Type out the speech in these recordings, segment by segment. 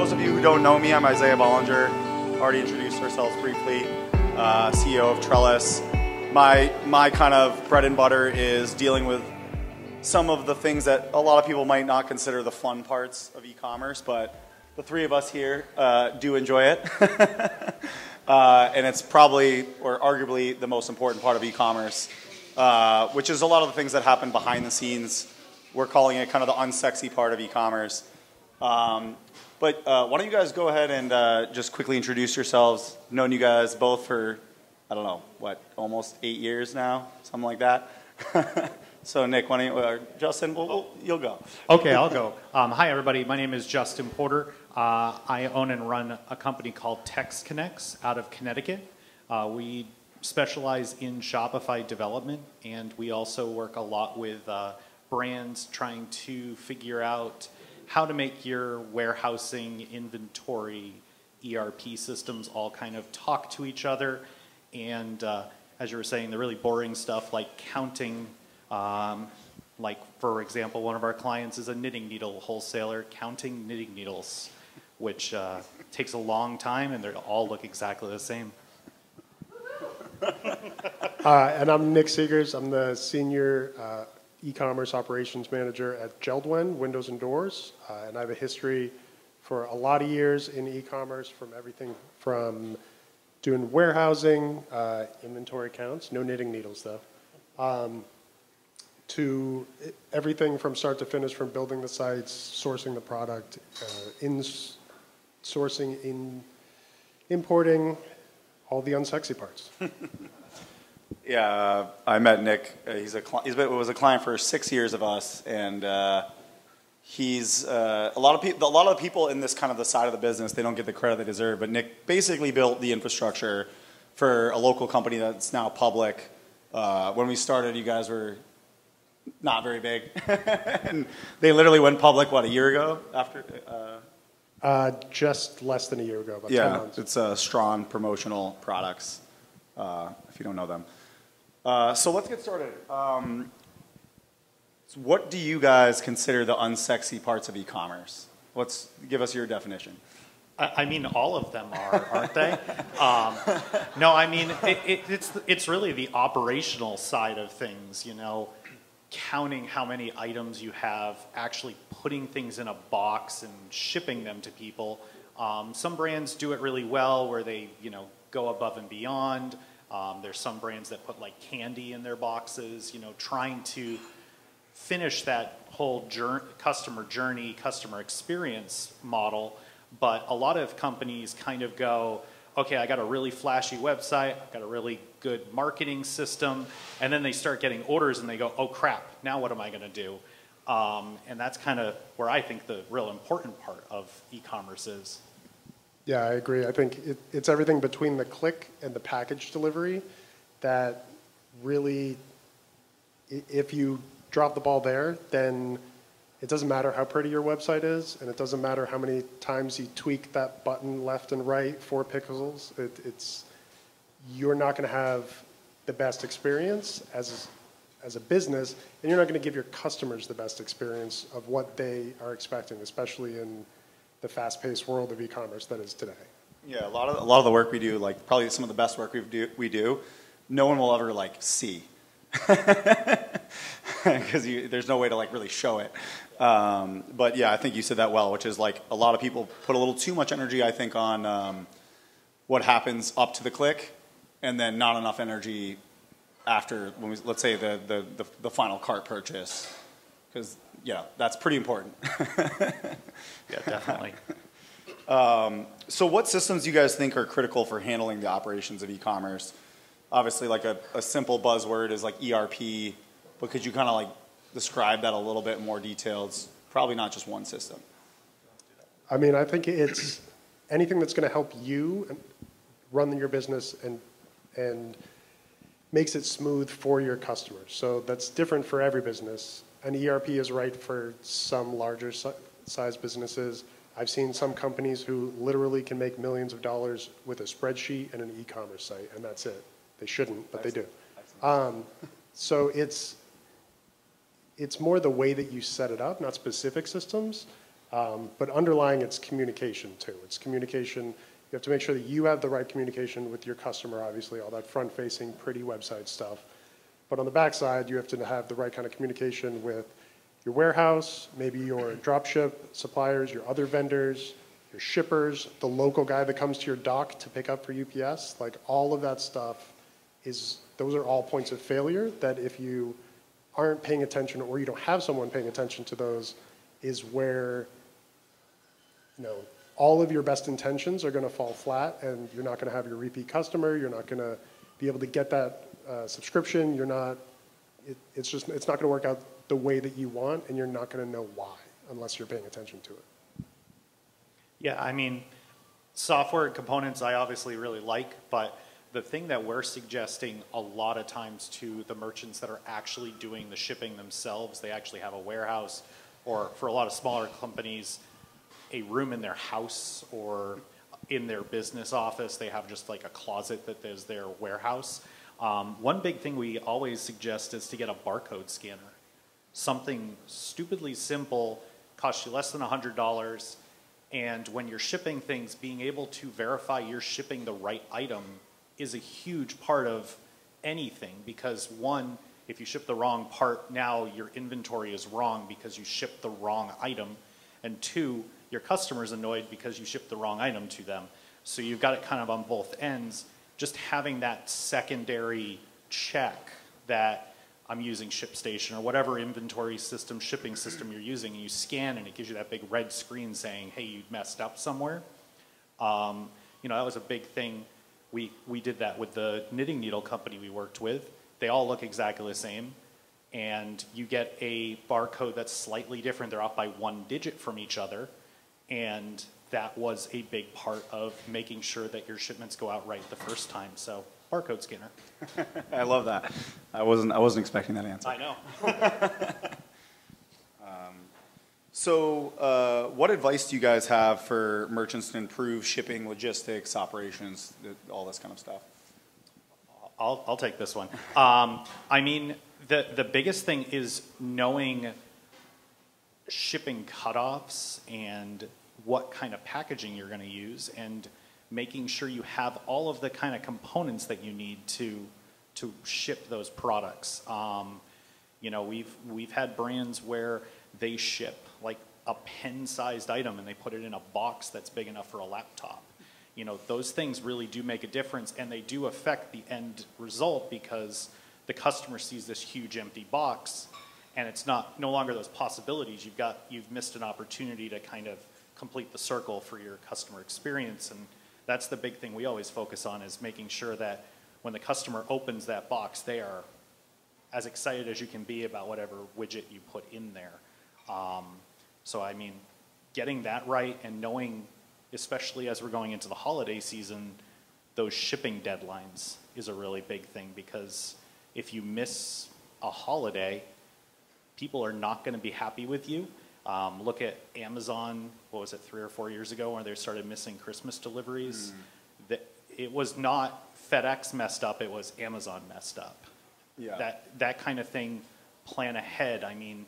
those of you who don't know me, I'm Isaiah Bollinger. Already introduced ourselves briefly. CEO of Trellis. My kind of bread and butter is dealing with some of the things that a lot of people might not consider the fun parts of e-commerce, but the three of us here do enjoy it. And it's probably, or arguably, the most important part of e-commerce, which is a lot of the things that happen behind the scenes. We're calling it kind of the unsexy part of e-commerce. But why don't you guys go ahead and just quickly introduce yourselves. I've known you guys both for, I don't know, what, almost 8 years now? Something like that. So Nick, why don't you, Justin, you'll go. Okay, I'll go. Hi everybody, my name is Justin Porter. I own and run a company called Text Connects out of Connecticut. We specialize in Shopify development, and we also work a lot with brands trying to figure out how to make your warehousing, inventory, ERP systems all kind of talk to each other. And as you were saying, the really boring stuff like counting, like for example, one of our clients is a knitting needle wholesaler, counting knitting needles, which takes a long time, and they all look exactly the same. And I'm Nick Seagers. I'm the senior e-commerce operations manager at Jeld-Wen, Windows and Doors. And I have a history for a lot of years in e-commerce, from everything from doing warehousing, inventory counts, no knitting needles though, to everything from start to finish, from building the sites, sourcing the product, importing, all the unsexy parts. Yeah, I met Nick. He was a client for 6 years of us, and he's a lot of the people in this kind of the side of the business, they don't get the credit they deserve. But Nick basically built the infrastructure for a local company that's now public. When we started, you guys were not very big, and they literally went public what, a year ago after. Just less than a year ago, about 10 months. It's Strawn Promotional Products, if you don't know them. So let's get started. What do you guys consider the unsexy parts of e-commerce? Give us your definition. I mean, all of them are, aren't they? No, I mean, it's really the operational side of things, you know, counting how many items you have, actually putting things in a box and shipping them to people. Some brands do it really well where they, you know, go above and beyond. There's some brands that put like candy in their boxes, you know, trying to finish that whole customer journey, customer experience model. But a lot of companies kind of go, okay, I got a really flashy website, I've got a really good marketing system, and then they start getting orders and they go, oh crap, now what am I going to do? And that's kind of where I think the real important part of e-commerce is. Yeah, I agree. I think it's everything between the click and the package delivery that really, if you drop the ball there, then it doesn't matter how pretty your website is, and it doesn't matter how many times you tweak that button left and right 4 pixels. You're not going to have the best experience as a business, and you're not going to give your customers the best experience of what they are expecting, especially in the fast-paced world of e-commerce that is today. Yeah, a lot of the work we do, like probably some of the best work we do, no one will ever like see, because there's no way to like really show it. But yeah, I think you said that well, which is like a lot of people put a little too much energy, I think, on what happens up to the click, and then not enough energy after, when let's say the final cart purchase, because yeah, that's pretty important. Yeah, definitely. So what systems do you guys think are critical for handling the operations of e-commerce? Obviously, like a simple buzzword is like ERP, but could you kind of like describe that a little bit more detailed? It's probably not just one system. I mean, I think it's anything that's going to help you run your business and makes it smooth for your customers. So that's different for every business. An ERP is right for some larger size businesses. I've seen some companies who literally can make millions of dollars with a spreadsheet and an e-commerce site, and that's it. They shouldn't, but they do. So it's more the way that you set it up, not specific systems. But underlying it's communication too. It's communication. You have to make sure that you have the right communication with your customer, obviously, all that front-facing, pretty website stuff. But on the backside, you have to have the right kind of communication with your warehouse, maybe your dropship suppliers, your other vendors, your shippers, the local guy that comes to your dock to pick up for UPS. Like all of that stuff those are all points of failure that if you aren't paying attention or you don't have someone paying attention to those is where, all of your best intentions are going to fall flat and you're not going to have your repeat customer. You're not going to be able to get that subscription. It's not going to work out the way that you want, and you're not going to know why unless you're paying attention to it. Yeah, I mean, software components I obviously really like, but the thing that we're suggesting a lot of times to the merchants that are actually doing the shipping themselves, they actually have a warehouse, or for a lot of smaller companies, a room in their house or in their business office. They have just like a closet that is their warehouse. One big thing we always suggest is to get a barcode scanner. Something stupidly simple, costs you less than $100, and when you're shipping things, being able to verify you're shipping the right item is a huge part of anything, because one, if you ship the wrong part, now your inventory is wrong because you shipped the wrong item, and two, your customer's annoyed because you shipped the wrong item to them. So you've got it kind of on both ends. Just having that secondary check that I'm using ShipStation or whatever inventory system, shipping system you're using, and you scan and it gives you that big red screen saying, hey, you messed up somewhere. That was a big thing. We did that with the knitting needle company we worked with. They all look exactly the same, and you get a barcode that's slightly different. They're off by 1 digit from each other, and that was a big part of making sure that your shipments go out right the first time. So barcode scanner. I love that. I wasn't expecting that answer. I know. So what advice do you guys have for merchants to improve shipping, logistics, operations, all this kind of stuff? I'll take this one. I mean, the biggest thing is knowing shipping cutoffs and what kind of packaging you're going to use, and making sure you have all of the kind of components that you need to ship those products. We've had brands where they ship like a pen-sized item and they put it in a box that's big enough for a laptop. Those things really do make a difference, and they do affect the end result because the customer sees this huge empty box and it's no longer those possibilities. You've missed an opportunity to kind of complete the circle for your customer experience, and that's the big thing we always focus on, is making sure that when the customer opens that box, they are as excited as you can be about whatever widget you put in there. So I mean, getting that right and knowing, especially as we're going into the holiday season, those shipping deadlines is a really big thing, because if you miss a holiday, people are not going to be happy with you. Look at Amazon, what was it, 3 or 4 years ago, where they started missing Christmas deliveries. It was not FedEx messed up, it was Amazon messed up. Yeah. That kind of thing, plan ahead. I mean,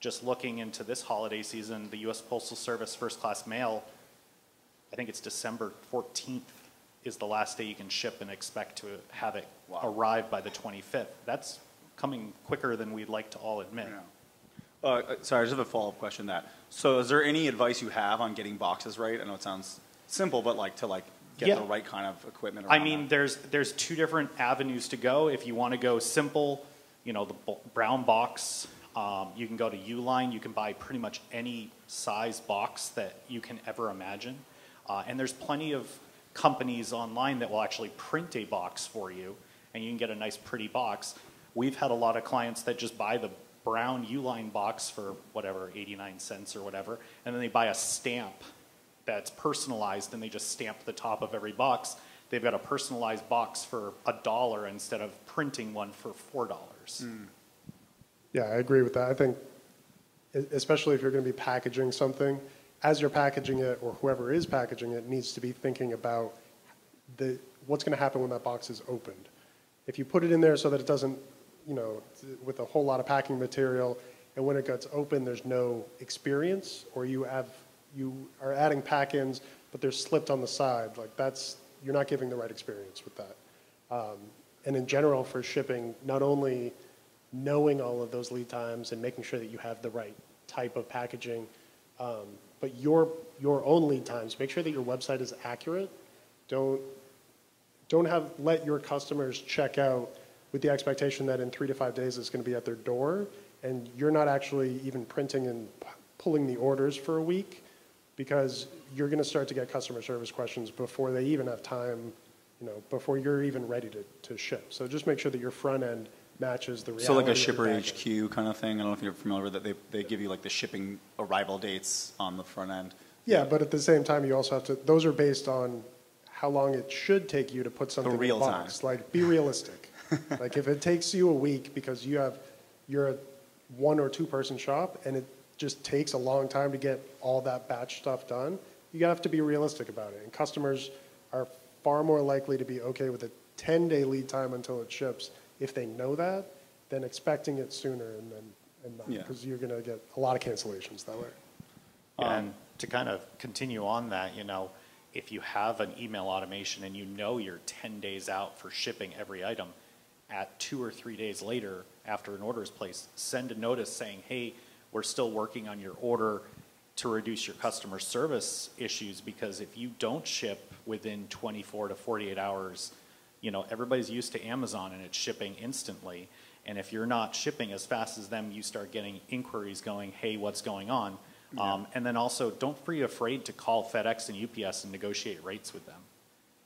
just looking into this holiday season, the U.S. Postal Service first class mail, I think it's December 14th is the last day you can ship, and expect to have it arrive by the 25th. That's coming quicker than we'd like to all admit. Yeah. Sorry, I just have a follow-up question to that. So is there any advice you have on getting boxes right? I know it sounds simple, but get the right kind of equipment around I mean, there's 2 different avenues to go. If you want to go simple, the brown box, you can go to Uline. You can buy pretty much any size box that you can ever imagine. And there's plenty of companies online that will actually print a box for you, and you can get a nice pretty box. We've had a lot of clients that just buy the brown Uline box for whatever, 89 cents or whatever, and then they buy a stamp that's personalized, and they just stamp the top of every box. They've got a personalized box for $1 instead of printing one for $4. Yeah, I agree with that. I think, especially if you're going to be packaging something, as you're packaging it, or whoever is packaging it needs to be thinking about what's going to happen when that box is opened. If you put it in there so that it doesn't, with a whole lot of packing material, and when it gets open, there's no experience, or you are adding pack-ins, but they're slipped on the side. Like you're not giving the right experience with that. And in general, for shipping, not only knowing all of those lead times and making sure that you have the right type of packaging, but your own lead times, make sure that your website is accurate. Don't let your customers check out with the expectation that in 3 to 5 days it's going to be at their door, and you're not actually even printing and pulling the orders for a week, because you're going to start to get customer service questions before they even have time, before you're even ready to ship. So just make sure that your front end matches the reality. So like a shipper HQ kind of thing. I don't know if you're familiar with that. They give you like the shipping arrival dates on the front end. Yeah, but at the same time, you also have to. Those are based on how long it should take you to put something in a box. Like, be realistic. Like, if it takes you a week because you're a 1 or 2 person shop and it just takes a long time to get all that batch stuff done, you have to be realistic about it. And customers are far more likely to be okay with a 10-day lead time until it ships if they know that than expecting it sooner and not, because you're going to get a lot of cancellations that way. And to kind of continue on that, if you have an email automation and you're 10 days out for shipping every item, at 2 or 3 days later, after an order is placed, send a notice saying, hey, we're still working on your order to reduce your customer service issues, because if you don't ship within 24 to 48 hours, everybody's used to Amazon and it's shipping instantly. And if you're not shipping as fast as them, you start getting inquiries going, hey, what's going on? Yeah. And then also, don't be afraid to call FedEx and UPS and negotiate rates with them.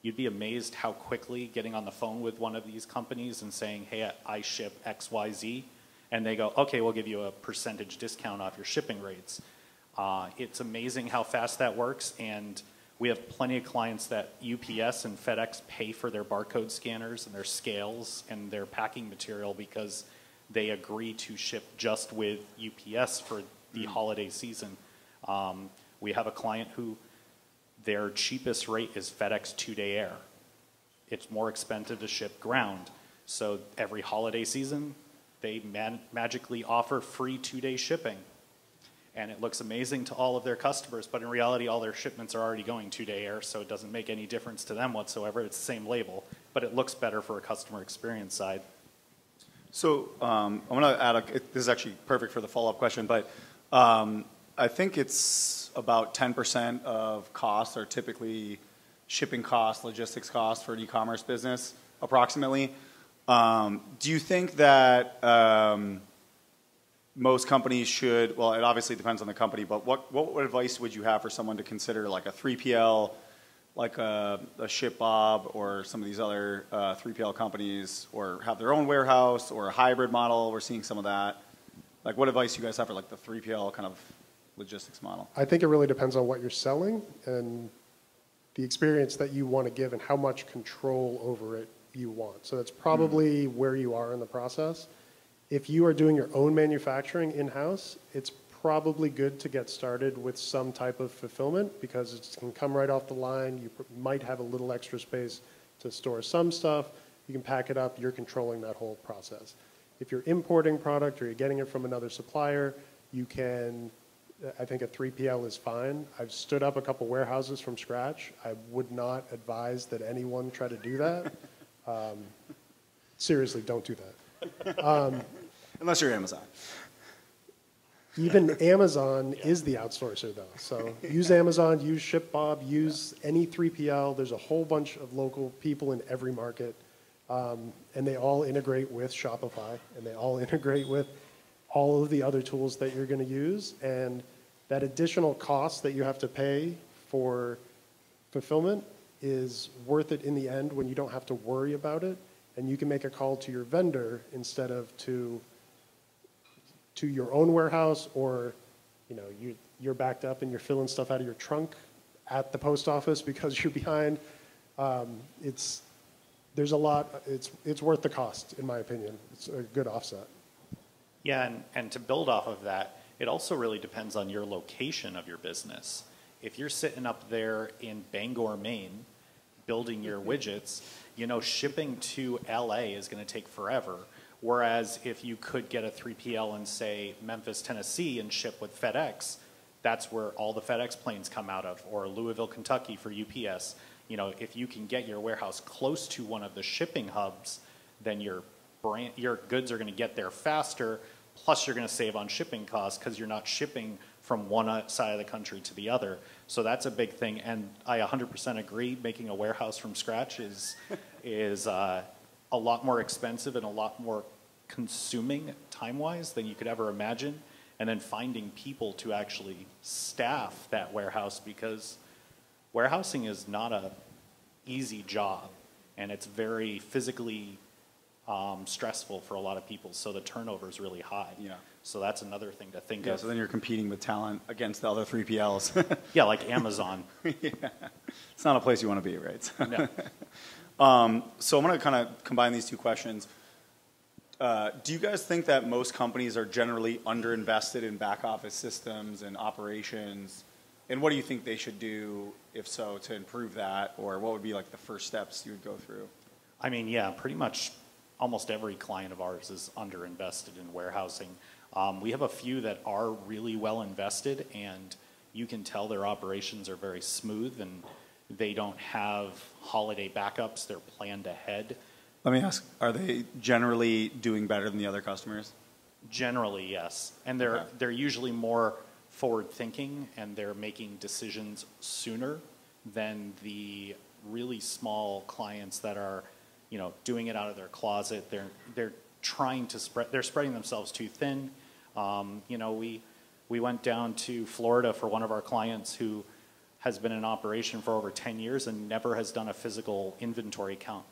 You'd be amazed how quickly getting on the phone with one of these companies and saying, hey, I ship XYZ, and they go, okay, we'll give you a percentage discount off your shipping rates. It's amazing how fast that works, and we have plenty of clients that UPS and FedEx pay for their barcode scanners and their scales and their packing material because they agree to ship just with UPS for the holiday season. We have a client who their cheapest rate is FedEx 2-day air. It's more expensive to ship ground. So every holiday season, they magically offer free 2-day shipping. And it looks amazing to all of their customers, but in reality, all their shipments are already going 2-day air, so it doesn't make any difference to them whatsoever. It's the same label, but it looks better for a customer experience side. So I'm going to add, this is actually perfect for the follow-up question, but I think it's about 10% of costs are typically shipping costs, logistics costs for an e-commerce business, approximately. Do you think that most companies should, well, it obviously depends on the company, but what advice would you have for someone to consider like a 3PL, like a ShipBob or some of these other 3PL companies, or have their own warehouse or a hybrid model? We're seeing some of that. Like, what advice do you guys have for like the 3PL kind of logistics model? I think it really depends on what you're selling and the experience that you want to give and how much control over it you want. So that's probably where you are in the process. If you are doing your own manufacturing in-house, it's probably good to get started with some type of fulfillment because it can come right off the line. You might have a little extra space to store some stuff. You can pack it up. You're controlling that whole process. If you're importing product or you're getting it from another supplier, you can, I think a 3PL is fine. I've stood up a couple warehouses from scratch. I would not advise that anyone try to do that. Seriously, don't do that. Unless you're Amazon. Even Amazon is the outsourcer, though. So use Amazon, use ShipBob, use any 3PL. There's a whole bunch of local people in every market, and they all integrate with Shopify, and they all integrate with all of the other tools that you're going to use. And that additional cost that you have to pay for fulfillment is worth it in the end when you don't have to worry about it, and you can make a call to your vendor instead of to your own warehouse, or you're backed up and you're filling stuff out of your trunk at the post office because you're behind. There's a lot. It's worth the cost, in my opinion. It's a good offset. Yeah, and to build off of that, it also really depends on your location of your business. If you're sitting up there in Bangor, Maine, building your widgets, shipping to LA is going to take forever. Whereas if you could get a 3PL in, say, Memphis, Tennessee and ship with FedEx, that's where all the FedEx planes come out of, or Louisville, Kentucky for UPS. You know, if you can get your warehouse close to one of the shipping hubs, then your goods are going to get there faster, plus you're going to save on shipping costs because you're not shipping from one side of the country to the other. So that's a big thing, and I 100% agree, making a warehouse from scratch is a lot more expensive and a lot more consuming time-wise than you could ever imagine, and then finding people to actually staff that warehouse, because warehousing is not a easy job, and it's very physically stressful for a lot of people, so the turnover is really high. Yeah. So that's another thing to think Yeah, of. so then you're competing with talent against the other 3PLs. Yeah, like Amazon. Yeah. It's not a place you want to be, right? No. So I'm going to kind of combine these two questions. Do you guys think that most companies are generally underinvested in back office systems and operations? And what do you think they should do, if so, to improve that? Or what would be like the first steps you would go through? I mean, yeah, pretty much almost every client of ours is underinvested in warehousing. We have a few that are really well invested, and you can tell their operations are very smooth and they don't have holiday backups. They're planned ahead. Let me ask, are they generally doing better than the other customers? Generally, yes. And they're usually more forward-thinking, and they're making decisions sooner than the really small clients that are, you know, doing it out of their closet. They're trying to they're spreading themselves too thin. You know, we went down to Florida for one of our clients who has been in operation for over 10 years and never has done a physical inventory count.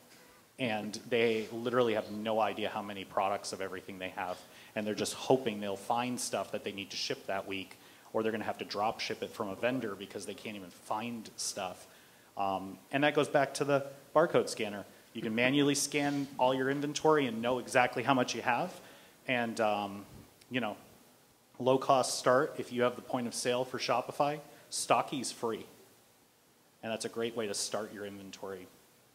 And they literally have no idea how many products of everything they have. And they're just hoping they'll find stuff that they need to ship that week, or they're going to have to drop ship it from a vendor because they can't even find stuff. And that goes back to the barcode scanner. You can manually scan all your inventory and know exactly how much you have. And, you know, low cost start, if you have the point of sale for Shopify, Stocky's free. And that's a great way to start your inventory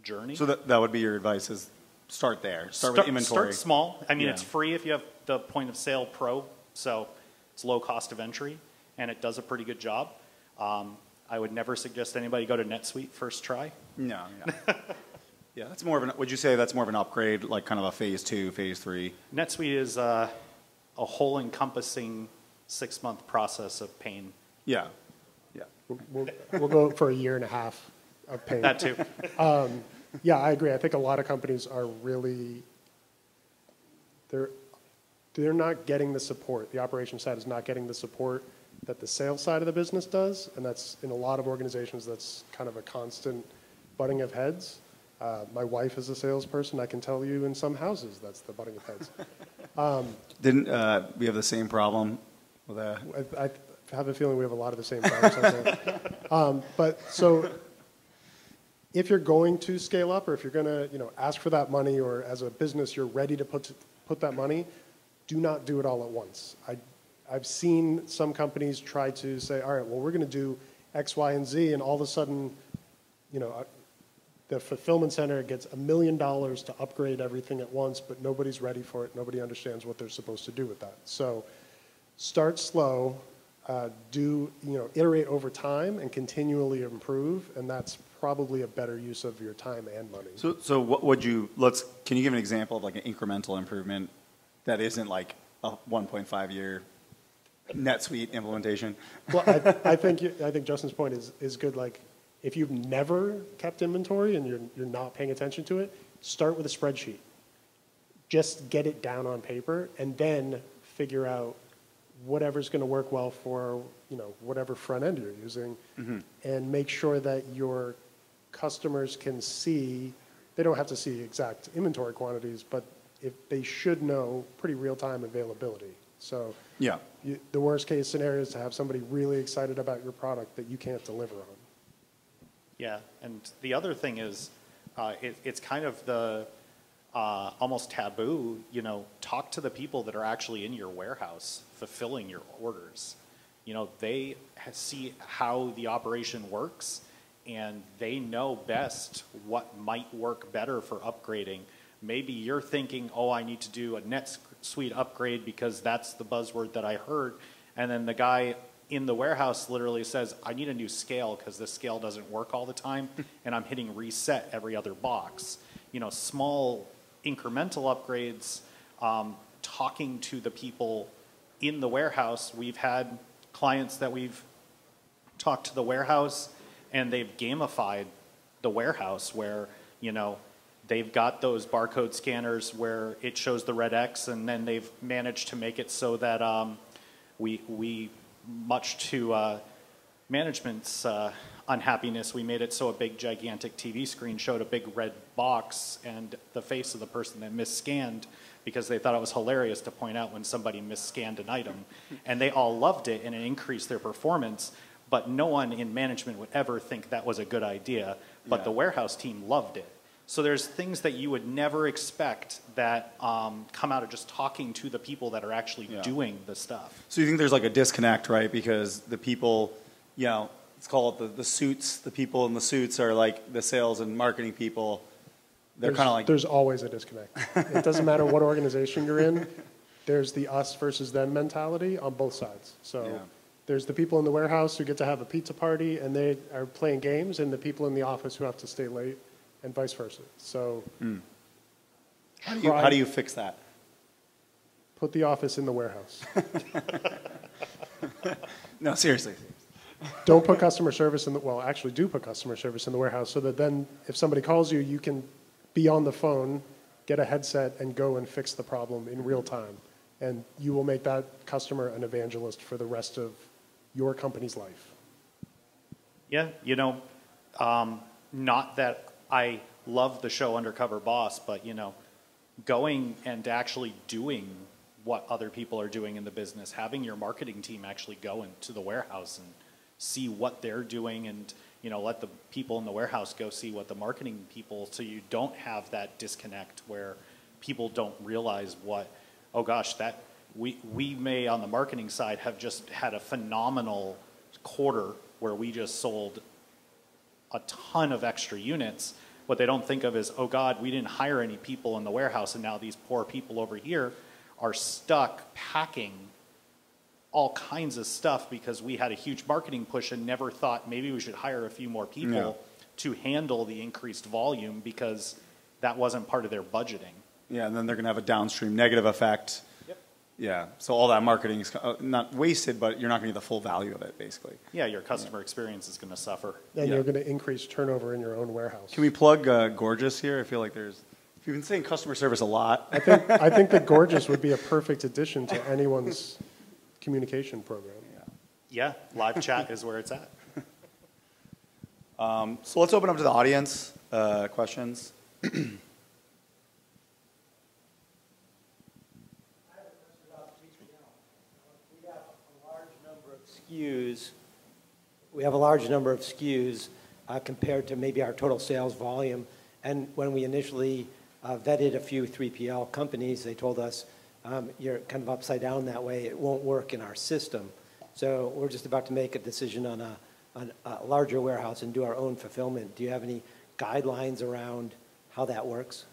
journey. So that would be your advice, is start there. Start with inventory. Start small. I mean, Yeah. It's free if you have the point of sale pro, so it's low cost of entry, and it does a pretty good job. I would never suggest anybody go to NetSuite first try. No, yeah. Yeah, that's more of an, would you say that's more of an upgrade, like kind of a phase 2, phase 3? NetSuite is a whole encompassing 6-month process of pain. Yeah, yeah. We'll go for a year and a half of pain. That too. Yeah, I agree. I think a lot of companies are really, they're not getting the support. The operations side is not getting the support that the sales side of the business does, and that's, in a lot of organizations, that's kind of a constant butting of heads. My wife is a salesperson. I can tell you in some houses that's the butting of heads. Didn't we have the same problem with I have a feeling we have a lot of the same problems. But so if you're going to scale up, or if you're going to, you know, ask for that money, or as a business you're ready to put that money, do not do it all at once. I've seen some companies try to say, all right, well, we're going to do X, Y, and Z, and all of a sudden, you know, the fulfillment center gets $1 million to upgrade everything at once, but nobody's ready for it. Nobody understands what they're supposed to do with that. So start slow, iterate over time and continually improve, and that's probably a better use of your time and money. So what would you, can you give an example of like an incremental improvement that isn't like a 1.5 year NetSuite implementation? Well, I think Justin's point is good. Like, if you've never kept inventory and you're not paying attention to it, start with a spreadsheet. Just get it down on paper, and then figure out whatever's going to work well for, you know, whatever front end you're using, and make sure that your customers can see. They don't have to see exact inventory quantities, but if they should know pretty real-time availability. So yeah, the worst case scenario is to have somebody really excited about your product that you can't deliver on. Yeah, and the other thing is, it's kind of the almost taboo, you know, talk to the people that are actually in your warehouse fulfilling your orders. You know, they see how the operation works, and they know best what might work better for upgrading maybe you're thinking, oh, I need to do a NetSuite upgrade because that's the buzzword that I heard. And then the guy in the warehouse literally says, I need a new scale because this scale doesn't work all the time, and I'm hitting reset every other box. You know, small incremental upgrades, talking to the people in the warehouse. We've had clients that we've talked to the warehouse, and they've gamified the warehouse where, you know, they've got those barcode scanners where it shows the red X, and then they've managed to make it so that we much to management's unhappiness, we made it so a big gigantic TV screen showed a big red box and the face of the person that misscanned, because they thought it was hilarious to point out when somebody misscanned an item. And they all loved it, and it increased their performance, but no one in management would ever think that was a good idea, but the warehouse team loved it. So there's things that you would never expect that come out of just talking to the people that are actually doing the stuff. So you think there's like a disconnect, right? Because the people, you know, let's call it the suits, the people in the suits are like the sales and marketing people. They're kind of like... There's always a disconnect. It doesn't matter what organization you're in. There's the us versus them mentality on both sides. So there's the people in the warehouse who get to have a pizza party and they are playing games, and the people in the office who have to stay late, and vice versa. So how do you fix that? Put the office in the warehouse. No, seriously. Don't put customer service in the, well, actually do put customer service in the warehouse, so that then if somebody calls you, you can be on the phone, get a headset, and go and fix the problem in real time. And you will make that customer an evangelist for the rest of your company's life. Yeah, you know, not that I love the show Undercover Boss, but, you know, going and actually doing what other people are doing in the business, having your marketing team actually go into the warehouse and see what they're doing, and, you know, let the people in the warehouse go see what the marketing people, so you don't have that disconnect where people don't realize what, oh gosh, that we may on the marketing side have just had a phenomenal quarter where we just sold a ton of extra units. What they don't think of is, oh God, we didn't hire any people in the warehouse, and now these poor people over here are stuck packing all kinds of stuff because we had a huge marketing push and never thought maybe we should hire a few more people to handle the increased volume, because that wasn't part of their budgeting. Yeah, and then they're going to have a downstream negative effect. Yep. Yeah, so all that marketing is not wasted, but you're not going to get the full value of it, basically. Yeah, your customer experience is going to suffer. And you're going to increase turnover in your own warehouse. Can we plug Gorgeous here? I feel like there's... You've been saying customer service a lot. I think that Gorgeous would be a perfect addition to anyone's communication program. Yeah, live chat is where it's at. So let's open up to the audience. Questions? We have a large number of SKUs compared to maybe our total sales volume. And when we initially vetted a few 3PL companies, they told us, you're kind of upside down that way. It won't work in our system. So we're just about to make a decision on a larger warehouse and do our own fulfillment. Do you have any guidelines around how that works?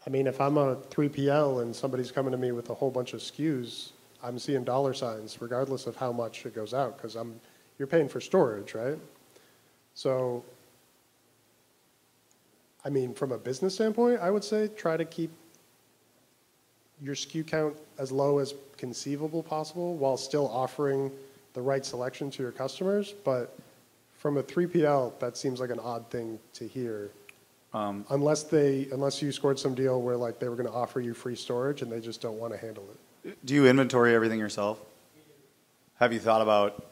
I mean, if I'm a 3PL and somebody's coming to me with a whole bunch of SKUs, I'm seeing dollar signs regardless of how much it goes out, because you're paying for storage, right? So, I mean, from a business standpoint, I would say try to keep your SKU count as low as conceivable possible while still offering the right selection to your customers. But from a 3PL, that seems like an odd thing to hear. Unless you scored some deal where like they were going to offer you free storage and they just don't want to handle it. Do you inventory everything yourself? Have you thought about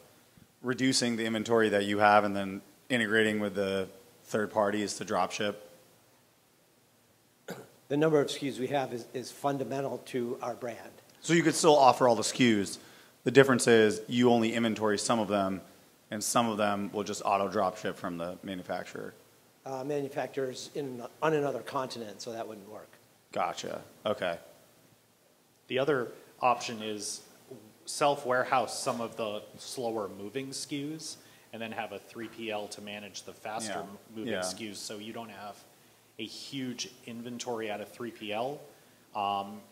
reducing the inventory that you have and then integrating with the third parties to drop ship? The number of SKUs we have is fundamental to our brand. So you could still offer all the SKUs. The difference is you only inventory some of them, and some of them will just auto drop ship from the manufacturer. Manufacturers on another continent, so that wouldn't work. Gotcha. Okay. The other option is self-warehouse some of the slower moving SKUs and then have a 3PL to manage the faster moving SKUs, so you don't have a huge inventory at a 3PL.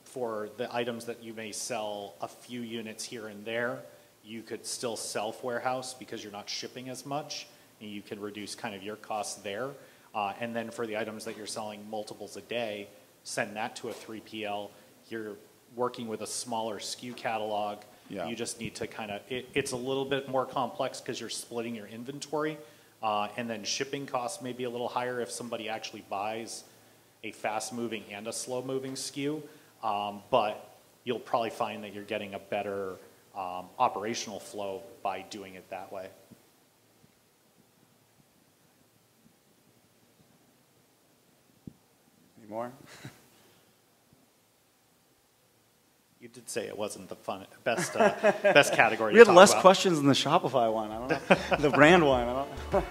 For the items that you may sell a few units here and there, you could still self-warehouse because you're not shipping as much, and you can reduce kind of your costs there. And then for the items that you're selling multiples a day, send that to a 3PL. You're working with a smaller SKU catalog. Yeah. You just need to kind of, it's a little bit more complex because you're splitting your inventory. And then shipping costs may be a little higher if somebody actually buys a fast-moving and a slow-moving SKU. But you'll probably find that you're getting a better operational flow by doing it that way. Any more? You did say it wasn't the best category We to had talk less about. questions than the Shopify one. I don't know. The brand one. I don't know.